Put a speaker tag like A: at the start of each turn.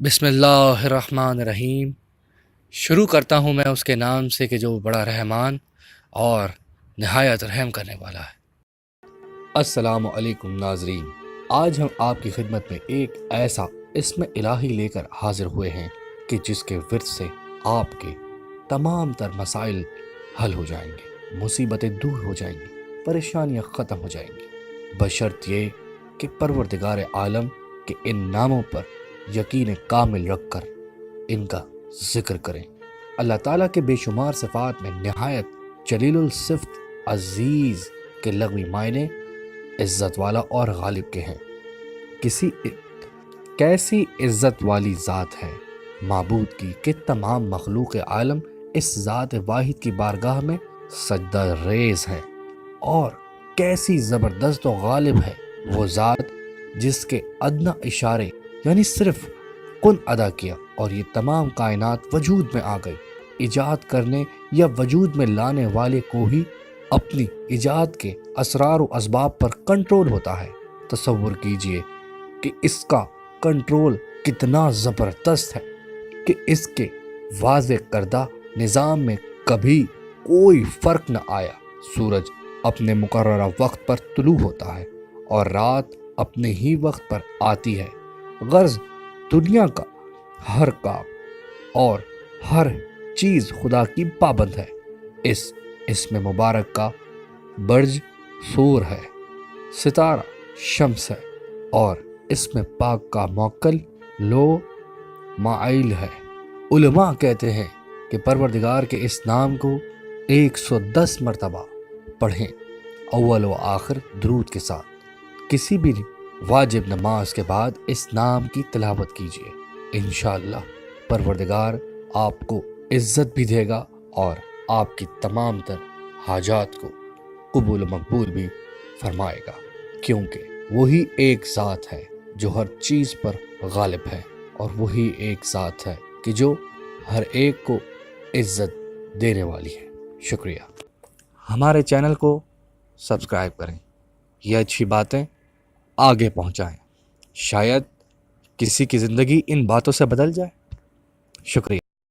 A: بسم اللہ الرحمن الرحیم۔ شروع کرتا ہوں میں اس کے نام سے کہ جو بڑا رحمان اور نہایت رحم کرنے والا ہے۔ السلام علیکم ناظرین، آج ہم آپ کی خدمت میں ایک ایسا اسم الہی لے کر حاضر ہوئے ہیں کہ جس کے ورد سے آپ کے تمام تر مسائل حل ہو جائیں گے، مصیبتیں دور ہو جائیں گی، پریشانیاں ختم ہو جائیں گی، بشرط یہ کہ پروردگار عالم کے ان ناموں پر یقین کامل رکھ کر ان کا ذکر کریں۔ اللہ تعالیٰ کے بے شمار صفات میں نہایت جلیل الصفت عزیز کے لغوی معنی عزت والا اور غالب کے ہیں۔ کیسی عزت والی ذات ہے معبود کی کہ تمام مخلوق عالم اس ذات واحد کی بارگاہ میں سجدہ ریز ہیں، اور کیسی زبردست و غالب ہے وہ ذات جس کے ادنا اشارے یعنی صرف کن ادا کیا اور یہ تمام کائنات وجود میں آ گئی۔ ایجاد کرنے یا وجود میں لانے والے کو ہی اپنی ایجاد کے اسرار و اسباب پر کنٹرول ہوتا ہے۔ تصور کیجئے کہ اس کا کنٹرول کتنا زبردست ہے کہ اس کے واضح کردہ نظام میں کبھی کوئی فرق نہ آیا۔ سورج اپنے مقررہ وقت پر طلوع ہوتا ہے اور رات اپنے ہی وقت پر آتی ہے۔ غرض دنیا کا ہر کام اور ہر چیز خدا کی پابند ہے۔ اس اسم مبارک کا برج سور ہے، ستارہ شمس ہے، اور اسم پاک کا موکل لو مائل ہے۔ علماء کہتے ہیں کہ پروردگار کے اس نام کو 110 مرتبہ پڑھیں، اول و آخر درود کے ساتھ۔ کسی بھی واجب نماز کے بعد اس نام کی تلاوت کیجیے، انشاءاللہ پروردگار آپ کو عزت بھی دے گا اور آپ کی تمام تر حاجات کو قبول و مقبول بھی فرمائے گا، کیونکہ وہی ایک ذات ہے جو ہر چیز پر غالب ہے، اور وہی ایک ذات ہے کہ جو ہر ایک کو عزت دینے والی ہے۔ شکریہ۔ ہمارے چینل کو سبسکرائب کریں، یہ اچھی باتیں آگے پہنچائیں، شاید کسی کی زندگی ان باتوں سے بدل جائے۔ شکریہ۔